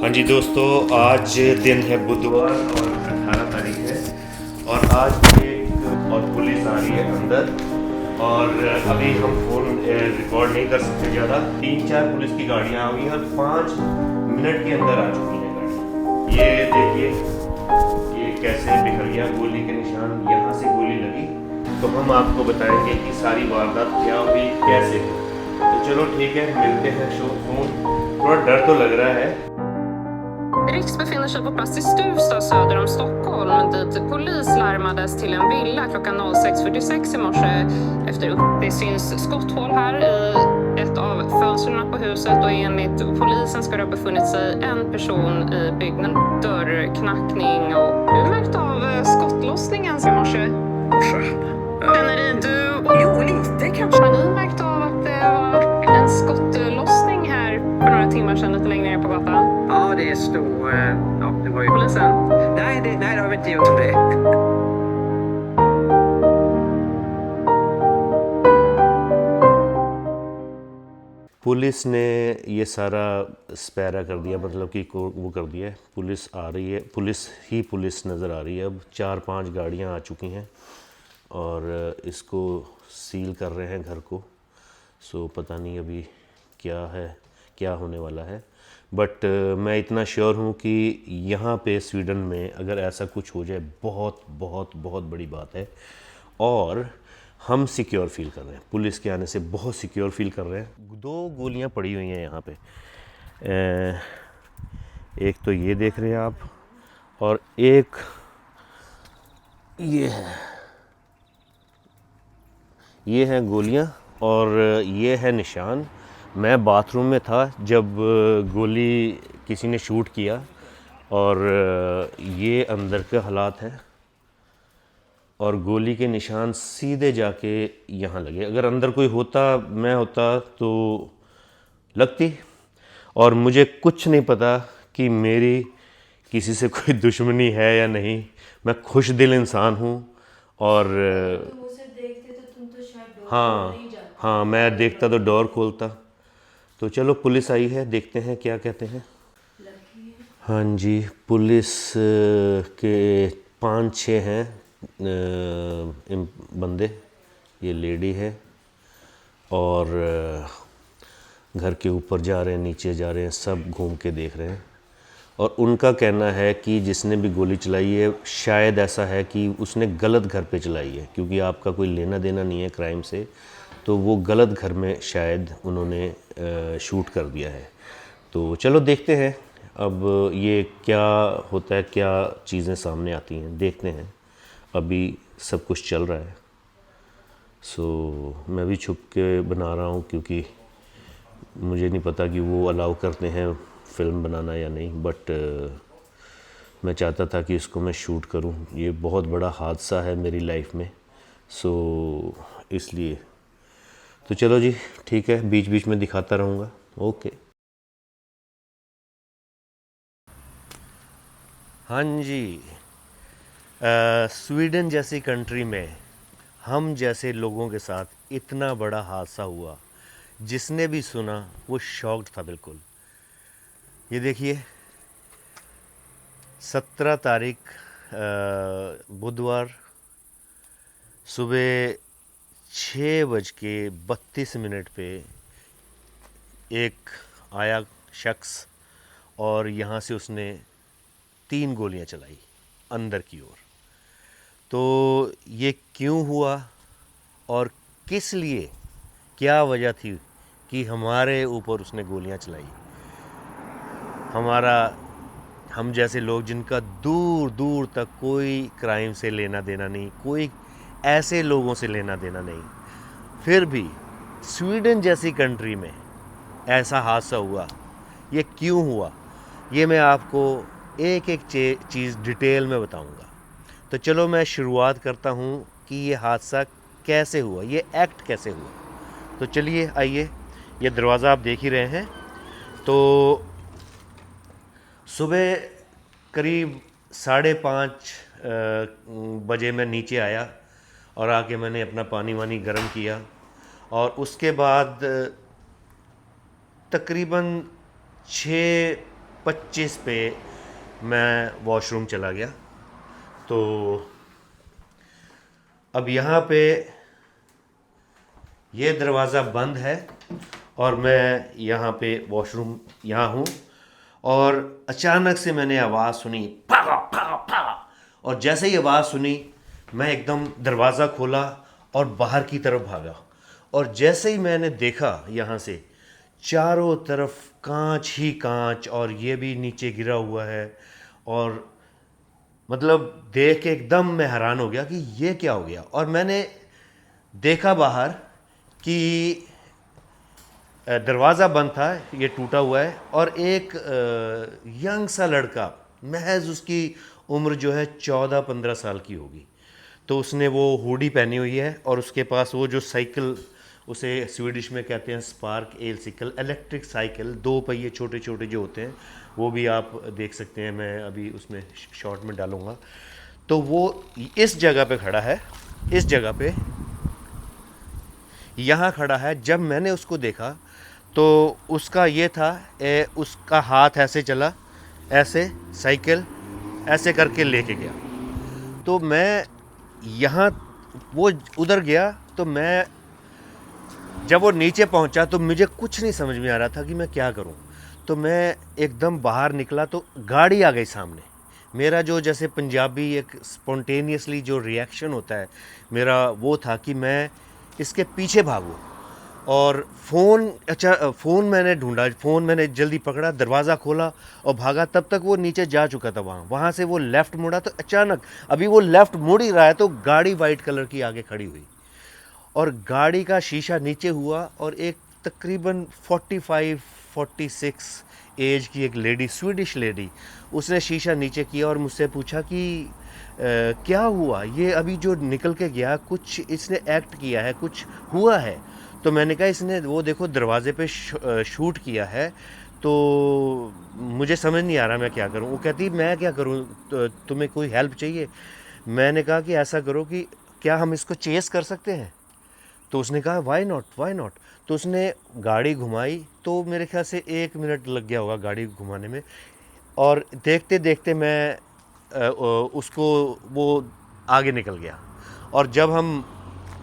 हाँ जी दोस्तों, आज दिन है बुधवार और 18 तारीख है और आज एक और पुलिस आ रही है अंदर। और अभी हम फ़ोन रिकॉर्ड नहीं कर सकते ज़्यादा। 3-4 पुलिस की गाड़ियाँ आ गई और 5 मिनट के अंदर आ चुकी हैं गाड़ी। ये देखिए, ये कैसे बिखर गया, गोली के निशान, यहाँ से गोली लगी। तो हम आपको बताएंगे कि सारी वारदात क्या हुई, कैसे हुई। तो चलो ठीक है, मिलते हैं फोन। थोड़ा डर तो लग रहा है। Riks befinner sig på plats i Stuvsta söder om Stockholm dit polis larmades till en villa klockan 06:46 i morse efter det syns skotthål här i ett av fönstren på huset och enligt polisen ska det ha befunnit sig en person i byggnaden. Dörrknackning och du märkt av skottlossningen i morse? Känner du? Jo, lite kanske. Har ni märkt av att det var en skottlossning här för några timmar sedan lite längre ner på gatan? Ja, det stod... Ja, det var ju... Polisen? Nej, det har vi inte gjort det. Police ने ये सारा स्पैरा कर दिया, मतलब कि वो कर दिया है। पुलिस आ रही है, पुलिस नज़र आ रही है। अब 4-5 गाड़ियाँ आ चुकी हैं और इसको सील कर रहे हैं घर को। सो पता नहीं अभी क्या होने वाला है। बट मैं इतना श्योर हूँ कि यहाँ पे स्वीडन में अगर ऐसा कुछ हो जाए, बहुत बहुत बहुत बड़ी बात है। और हम सिक्योर फील कर रहे हैं, पुलिस के आने से बहुत सिक्योर फील कर रहे हैं। 2 गोलियाँ पड़ी हुई हैं यहाँ पे। एक तो ये देख रहे हैं आप, और एक ये है गोलियाँ, और ये है निशान। मैं बाथरूम में था जब गोली किसी ने शूट किया, और ये अंदर के हालात है, और गोली के निशान सीधे जाके यहाँ लगे। अगर अंदर कोई होता, मैं होता तो लगती। और मुझे कुछ नहीं पता कि मेरी किसी से कोई दुश्मनी है या नहीं। मैं खुश दिल इंसान हूँ। और तुम उसे देखते तो तुम तो शायद डोर हाँ नहीं जाते। हाँ, मैं देखता तो डोर खोलता। तो चलो, पुलिस आई है, देखते हैं क्या कहते हैं। हाँ जी, पुलिस के 5-6 हैं बंदे। ये लेडी है, और घर के ऊपर जा रहे हैं, नीचे जा रहे हैं, सब घूम के देख रहे हैं। और उनका कहना है कि जिसने भी गोली चलाई है, शायद ऐसा है कि उसने गलत घर पे चलाई है, क्योंकि आपका कोई लेना देना नहीं है क्राइम से, तो वो गलत घर में शायद उन्होंने शूट कर दिया है। तो चलो देखते हैं अब ये क्या होता है, क्या चीज़ें सामने आती हैं, देखते हैं। अभी सब कुछ चल रहा है। सो मैं भी छुप के बना रहा हूँ, क्योंकि मुझे नहीं पता कि वो अलाउ करते हैं फ़िल्म बनाना या नहीं। बट मैं चाहता था कि इसको मैं शूट करूं। ये बहुत बड़ा हादसा है मेरी लाइफ में, सो इसलिए। तो चलो जी, ठीक है, बीच बीच में दिखाता रहूँगा। ओके। हाँ जी, स्वीडन जैसी कंट्री में हम जैसे लोगों के साथ इतना बड़ा हादसा हुआ, जिसने भी सुना वो शॉक्ड था बिल्कुल। ये देखिए, 17 तारीख बुधवार सुबह 6:32 पे एक आया शख्स, और यहाँ से उसने 3 गोलियाँ चलाई अंदर की ओर। तो ये क्यों हुआ और किस लिए, क्या वजह थी कि हमारे ऊपर उसने गोलियाँ चलाई। हम जैसे लोग जिनका दूर दूर तक कोई क्राइम से लेना देना नहीं, कोई ऐसे लोगों से लेना देना नहीं, फिर भी स्वीडन जैसी कंट्री में ऐसा हादसा हुआ। ये क्यों हुआ, ये मैं आपको एक एक चीज़ डिटेल में बताऊंगा। तो चलो मैं शुरुआत करता हूँ कि ये हादसा कैसे हुआ, ये एक्ट कैसे हुआ। तो चलिए आइए, ये दरवाज़ा आप देख ही रहे हैं। तो सुबह करीब 5:30 बजे मैं नीचे आया, और आके मैंने अपना पानी वानी गर्म किया, और उसके बाद तकरीबन 6 25 पे मैं वॉशरूम चला गया। तो अब यहाँ पे ये दरवाज़ा बंद है और मैं यहाँ पे वॉशरूम यहाँ हूँ और अचानक से मैंने आवाज़ सुनी भागा भागा भागा, और जैसे ही आवाज़ सुनी मैं एकदम दरवाज़ा खोला और बाहर की तरफ भागा। और जैसे ही मैंने देखा यहाँ से चारों तरफ कांच ही कांच और ये भी नीचे गिरा हुआ है, और मतलब देख के एकदम मैं हैरान हो गया कि ये क्या हो गया। और मैंने देखा बाहर कि दरवाज़ा बंद था, ये टूटा हुआ है, और एक यंग सा लड़का, महज उसकी उम्र जो है 14-15 साल की होगी, तो उसने वो हुडी पहनी हुई है और उसके पास वो जो साइकिल, उसे स्वीडिश में कहते हैं spark L cycle, electric cycle, 2 पहिए छोटे छोटे जो होते हैं, वो भी आप देख सकते हैं, मैं अभी उसमें शॉर्ट में डालूँगा। तो वो इस जगह पे खड़ा है, इस जगह पे यहाँ खड़ा है। जब मैंने उसको देखा तो उसका ये था, उसका हाथ ऐसे चला, ऐसे साइकिल ऐसे करके लेके गया। तो मैं यहाँ, वो उधर गया, तो मैं जब वो नीचे पहुँचा तो मुझे कुछ नहीं समझ में आ रहा था कि मैं क्या करूँ। तो मैं एकदम बाहर निकला तो गाड़ी आ गई सामने। मेरा जो जैसे पंजाबी एक स्पॉन्टेनियसली जो रिएक्शन होता है मेरा, वो था कि मैं इसके पीछे भागूं। और फ़ोन मैंने ढूंढा, फ़ोन मैंने जल्दी पकड़ा, दरवाज़ा खोला और भागा। तब तक वो नीचे जा चुका था। वहाँ से वो लेफ़्ट मुड़ा तो अचानक, अभी वो लेफ़्ट मुड़ ही रहा है तो गाड़ी वाइट कलर की आगे खड़ी हुई और गाड़ी का शीशा नीचे हुआ और एक तकरीबन 45-46 एज की एक लेडी, स्वीडिश लेडी, उसने शीशा नीचे किया और मुझसे पूछा कि क्या हुआ, ये अभी जो निकल के गया कुछ इसने एक्ट किया है, कुछ हुआ है? तो मैंने कहा इसने वो देखो दरवाज़े पे शूट किया है, तो मुझे समझ नहीं आ रहा मैं क्या करूं। वो कहती मैं क्या करूं, तुम्हें कोई हेल्प चाहिए? मैंने कहा कि ऐसा करो कि क्या हम इसको चेस कर सकते हैं? तो उसने कहा वाई नॉट, वाई नॉट। तो उसने गाड़ी घुमाई, तो मेरे ख्याल से 1 मिनट लग गया होगा गाड़ी घुमाने में। और देखते देखते मैं उसको, वो आगे निकल गया। और जब हम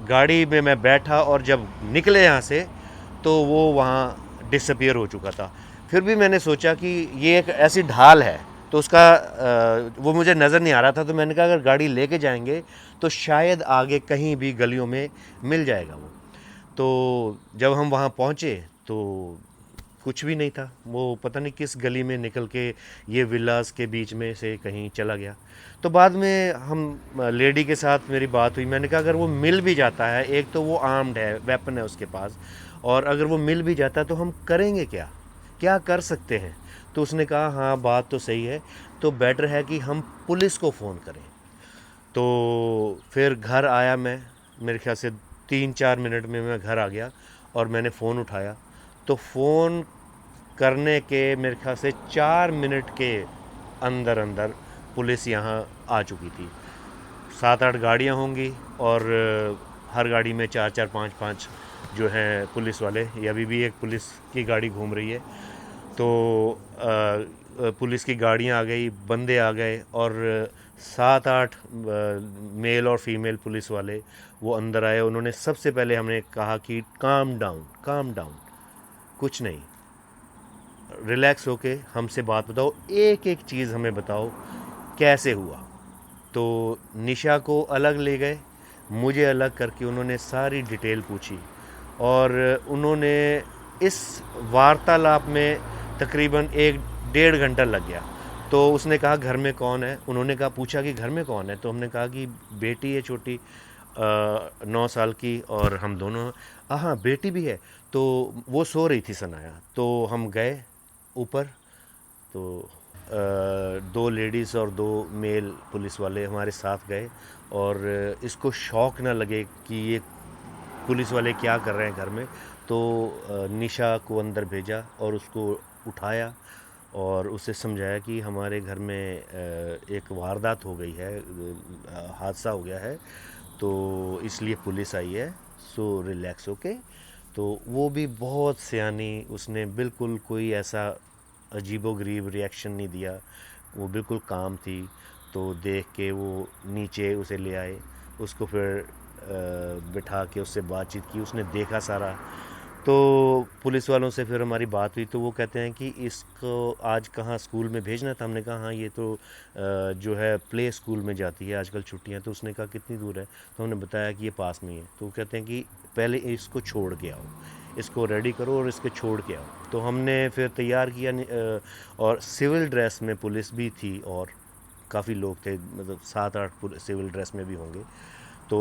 गाड़ी में मैं बैठा और जब निकले यहाँ से तो वो वहाँ डिसअपीयर हो चुका था। फिर भी मैंने सोचा कि ये एक ऐसी ढाल है तो उसका वो मुझे नज़र नहीं आ रहा था, तो मैंने कहा अगर गाड़ी लेके जाएंगे तो शायद आगे कहीं भी गलियों में मिल जाएगा वो। तो जब हम वहाँ पहुँचे तो कुछ भी नहीं था, वो पता नहीं किस गली में निकल के ये विलास के बीच में से कहीं चला गया। तो बाद में हम लेडी के साथ मेरी बात हुई, मैंने कहा अगर वो मिल भी जाता है, एक तो वो आर्म्ड है, वेपन है उसके पास, और अगर वो मिल भी जाता है तो हम करेंगे क्या, क्या कर सकते हैं? तो उसने कहा हाँ बात तो सही है, तो बेटर है कि हम पुलिस को फ़ोन करें। तो फिर घर आया मैं, मेरे ख्याल से 3-4 मिनट में मैं घर आ गया और मैंने फ़ोन उठाया। तो फ़ोन करने के मेरे ख्याल से 4 मिनट के अंदर अंदर पुलिस यहाँ आ चुकी थी। 7-8 गाड़ियाँ होंगी और हर गाड़ी में 4-4, 5-5 जो हैं पुलिस वाले। ये अभी भी एक पुलिस की गाड़ी घूम रही है। तो पुलिस की गाड़ियाँ आ गई, बंदे आ गए और 7-8 मेल और फीमेल पुलिस वाले वो अंदर आए। उन्होंने सबसे पहले हमने कहा कि काम डाउन, काम डाउन, कुछ नहीं, रिलैक्स होके हमसे बात बताओ, एक एक चीज़ हमें बताओ कैसे हुआ। तो निशा को अलग ले गए, मुझे अलग करके उन्होंने सारी डिटेल पूछी और उन्होंने इस वार्तालाप में तकरीबन 1-1.5 घंटा लग गया। तो उसने कहा घर में कौन है, उन्होंने कहा पूछा कि घर में कौन है, तो हमने कहा कि बेटी है छोटी 9 साल की और हम दोनों। हाँ बेटी भी है, तो वो सो रही थी सनाया। तो हम गए ऊपर, तो 2 लेडीज़ और 2 मेल पुलिस वाले हमारे साथ गए और इसको शौक ना लगे कि ये पुलिस वाले क्या कर रहे हैं घर में, तो निशा को अंदर भेजा और उसको उठाया और उसे समझाया कि हमारे घर में एक वारदात हो गई है, हादसा हो गया है, तो इसलिए पुलिस आई है, सो रिलैक्स होके। तो वो भी बहुत सयानी, उसने बिल्कुल कोई ऐसा अजीबोगरीब रिएक्शन नहीं दिया, वो बिल्कुल काम थी। तो देख के वो नीचे उसे ले आए, उसको फिर बिठा के उससे बातचीत की, उसने देखा सारा। तो पुलिस वालों से फिर हमारी बात हुई, तो वो कहते हैं कि इसको आज कहाँ स्कूल में भेजना था। हमने कहा हाँ ये तो जो है प्ले स्कूल में जाती है आजकल छुट्टियां। तो उसने कहा कितनी दूर है, तो हमने बताया कि ये पास में है। तो वो कहते हैं कि पहले इसको छोड़ के आओ, इसको रेडी करो और इसको छोड़ के आओ। तो हमने फिर तैयार किया और सिविल ड्रेस में पुलिस भी थी और काफ़ी लोग थे, मतलब 7-8 सिविल ड्रेस में भी होंगे। तो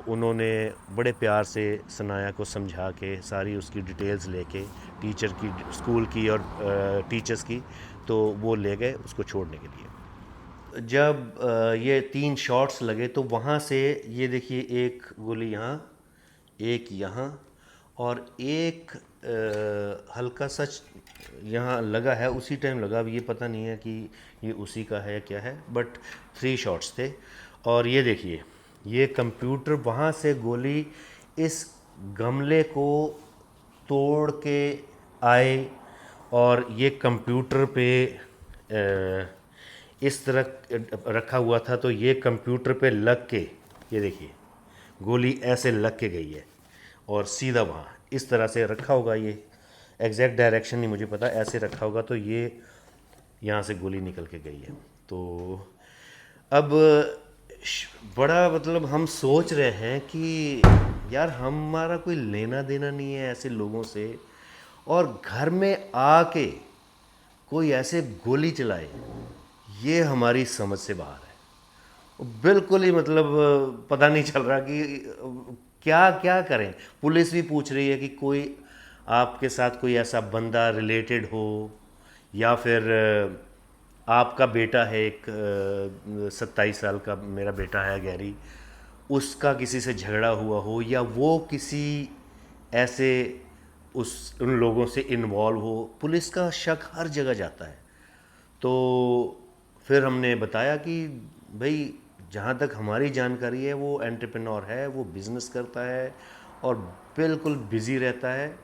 उन्होंने बड़े प्यार से सनाया को समझा के सारी उसकी डिटेल्स लेके, टीचर की, स्कूल की और टीचर्स की, तो वो ले गए उसको छोड़ने के लिए। जब ये 3 शॉट्स लगे तो वहाँ से ये देखिए एक गोली यहाँ, एक यहाँ और एक हल्का सा यहाँ लगा है, उसी टाइम लगा। अब ये पता नहीं है कि ये उसी का है क्या है, बट 3 शॉट्स थे। और ये देखिए ये कंप्यूटर, वहाँ से गोली इस गमले को तोड़ के आए और ये कंप्यूटर पे इस तरह रखा हुआ था। तो ये कंप्यूटर पे लग के, ये देखिए गोली ऐसे लग के गई है और सीधा वहाँ इस तरह से रखा होगा। ये एग्जैक्ट डायरेक्शन नहीं मुझे पता, ऐसे रखा होगा तो ये यहाँ से गोली निकल के गई है। तो अब बड़ा मतलब हम सोच रहे हैं कि यार हमारा कोई लेना देना नहीं है ऐसे लोगों से, और घर में आके कोई ऐसे गोली चलाए, ये हमारी समझ से बाहर है। बिल्कुल ही मतलब पता नहीं चल रहा कि क्या क्या करें। पुलिस भी पूछ रही है कि कोई आपके साथ कोई ऐसा बंदा रिलेटेड हो, या फिर आपका बेटा है एक 27 साल का मेरा बेटा है गैरी, उसका किसी से झगड़ा हुआ हो, या वो किसी ऐसे उन लोगों से इन्वॉल्व हो। पुलिस का शक हर जगह जाता है। तो फिर हमने बताया कि भाई जहाँ तक हमारी जानकारी है वो एंटरप्रेन्योर है, वो बिज़नेस करता है और बिल्कुल बिज़ी रहता है।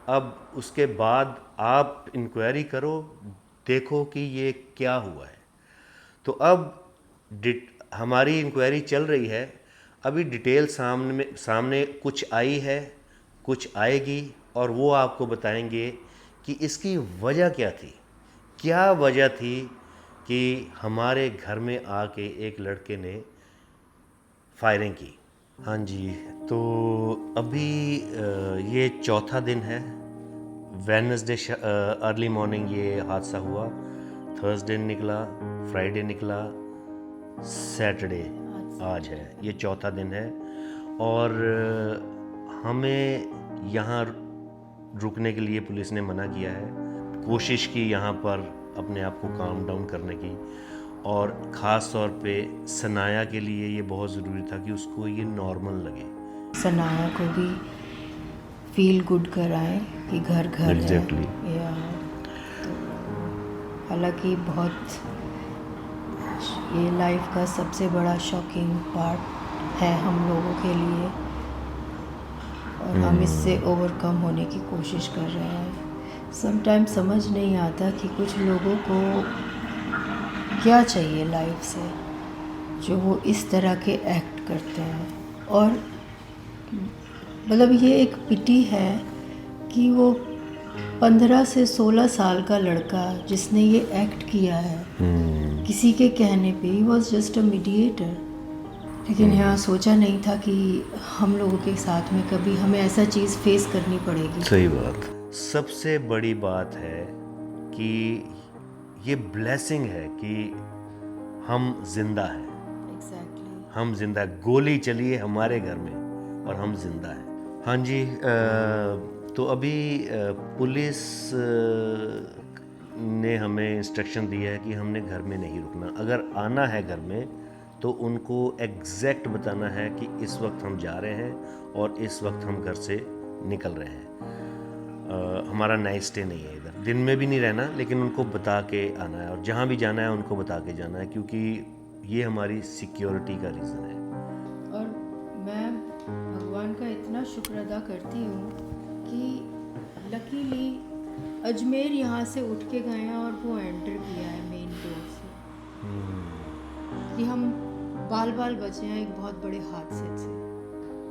अब उसके बाद आप इंक्वायरी करो, देखो कि ये क्या हुआ है। तो अब हमारी इंक्वायरी चल रही है, अभी डिटेल सामने कुछ आई है, कुछ आएगी, और वो आपको बताएंगे कि इसकी वजह क्या थी। क्या वजह थी कि हमारे घर में आके एक लड़के ने फायरिंग की। हाँ जी, तो अभी ये चौथा दिन है। वेडनेसडे अर्ली मॉर्निंग ये हादसा हुआ, थर्सडे निकला, फ्राइडे निकला, सैटरडे आज है, ये चौथा दिन है। और हमें यहाँ रुकने के लिए पुलिस ने मना किया है। कोशिश की यहाँ पर अपने आप को काम डाउन करने की, और ख़ास तौर पे सनाया के लिए ये बहुत ज़रूरी था कि उसको ये नॉर्मल लगे। सनाया को भी फील गुड कराएं कि घर घर Exactly. है। या तो हालांकि बहुत ये लाइफ का सबसे बड़ा शॉकिंग पार्ट है हम लोगों के लिए, और हम इससे ओवरकम होने की कोशिश कर रहे हैं। समटाइम समझ नहीं आता कि कुछ लोगों को क्या चाहिए लाइफ से, जो वो इस तरह के एक्ट करते हैं। और मतलब ये एक पिटी है कि वो 15 से 16 साल का लड़का जिसने ये एक्ट किया है, किसी के कहने पे, he was just a mediator. लेकिन यहाँ सोचा नहीं था कि हम लोगों के साथ में कभी हमें ऐसा चीज़ फेस करनी पड़ेगी। सही बात। सबसे बड़ी बात है कि ये ब्लेसिंग है कि हम जिंदा हैं। एग्जैक्टली। हम जिंदा, गोली चली है हमारे घर में और हम जिंदा हैं। हाँ जी, तो अभी पुलिस ने हमें इंस्ट्रक्शन दिया है कि हमने घर में नहीं रुकना। अगर आना है घर में तो उनको एग्जैक्ट बताना है कि इस वक्त हम जा रहे हैं और इस वक्त हम घर से निकल रहे हैं। हमारा नाइट स्टे नहीं है इधर, दिन में भी नहीं रहना, लेकिन उनको बता के आना है, और जहाँ भी जाना है उनको बता के जाना है, क्योंकि ये हमारी सिक्योरिटी का रीज़न है। और मैं भगवान का इतना शुक्र अदा करती हूँ कि लकीली अजमेर यहाँ से उठ के गए हैं और वो एंटर किया है मेन डोर से कि हम बाल बाल बचे हैं एक बहुत बड़े हादसे से।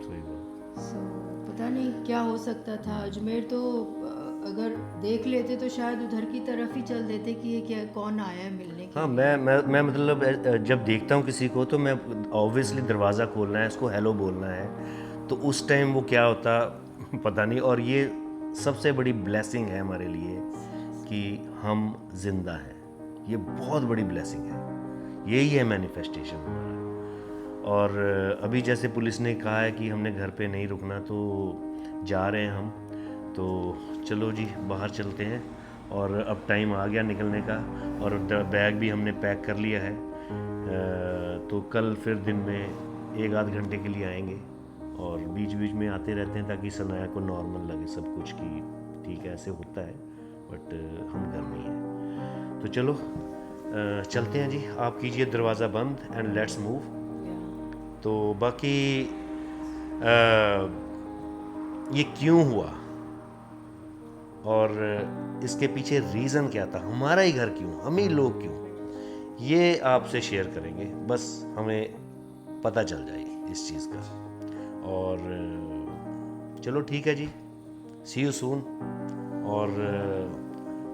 सही बात। सो पता नहीं क्या हो सकता था। अजमेर तो अगर देख लेते तो शायद उधर की तरफ ही चल देते कि ये क्या कौन आया है मिलने के हाँ, लिए। मैं मतलब जब देखता हूँ किसी को तो मैं ऑब्वियसली दरवाज़ा खोलना है, इसको हेलो बोलना है, तो उस टाइम वो क्या होता पता नहीं। और ये सबसे बड़ी ब्लेसिंग है हमारे लिए कि हम जिंदा हैं, ये बहुत बड़ी ब्लेसिंग है, यही है मैनिफेस्टेशन हमारा। और अभी जैसे पुलिस ने कहा है कि हमने घर पे नहीं रुकना, तो जा रहे हैं हम, तो चलो जी बाहर चलते हैं। और अब टाइम आ गया निकलने का, और बैग भी हमने पैक कर लिया है। तो कल फिर दिन में 1-8 घंटे के लिए आएंगे, और बीच बीच में आते रहते हैं ताकि सनाया को नॉर्मल लगे सब कुछ, कि ठीक है ऐसे होता है, बट हम घर में ही हैं। तो चलो चलते हैं जी, आप कीजिए दरवाज़ा बंद एंड लेट्स मूव। तो बाकी ये क्यों हुआ और इसके पीछे रीज़न क्या था, हमारा ही घर क्यों, हम ही लोग क्यों, ये आपसे शेयर करेंगे, बस हमें पता चल जाए इस चीज़ का। और चलो ठीक है जी, सी यू सून। और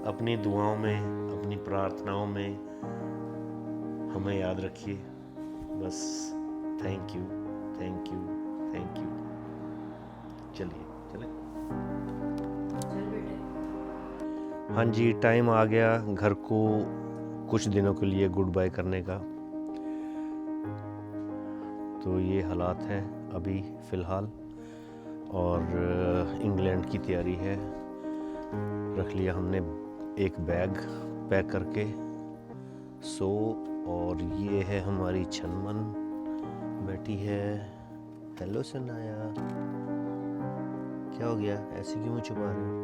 अपनी दुआओं में, अपनी प्रार्थनाओं में हमें याद रखिए, बस। Thank you, thank you, thank you. चलिए चले। हाँ जी, टाइम आ गया घर को कुछ दिनों के लिए गुड बाय करने का। तो ये हालात हैं अभी फ़िलहाल, और इंग्लैंड की तैयारी है। रख लिया हमने एक बैग पैक करके। और ये है हमारी छनमन बैठी है। हेलो सनाया, क्या हो गया, ऐसे क्यों छुपा रहे हो?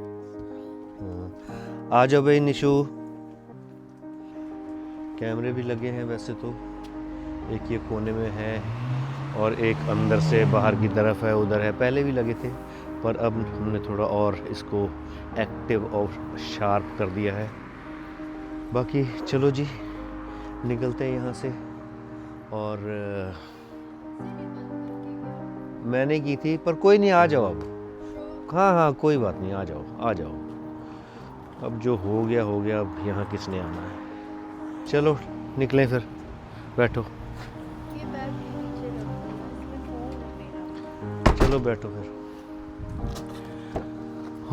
आ जाओ भाई निशु। कैमरे भी लगे हैं वैसे तो, एक ये कोने में है और एक अंदर से बाहर की तरफ है, उधर है, पहले भी लगे थे, पर अब हमने थोड़ा और इसको एक्टिव और शार्प कर दिया है। बाकी चलो जी निकलते हैं यहाँ से। और मैंने की थी, पर कोई नहीं, आ जाओ अब। हाँ कोई बात नहीं, आ जाओ आ जाओ। अब जो हो गया हो गया, अब यहाँ किसने आना है। चलो निकलें फिर, बैठो। ये बैग नीचे रख दो, इसमें फोन है मेरा। चलो बैठो फिर।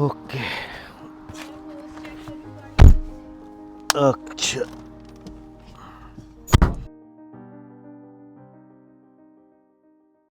ओके, अच्छा।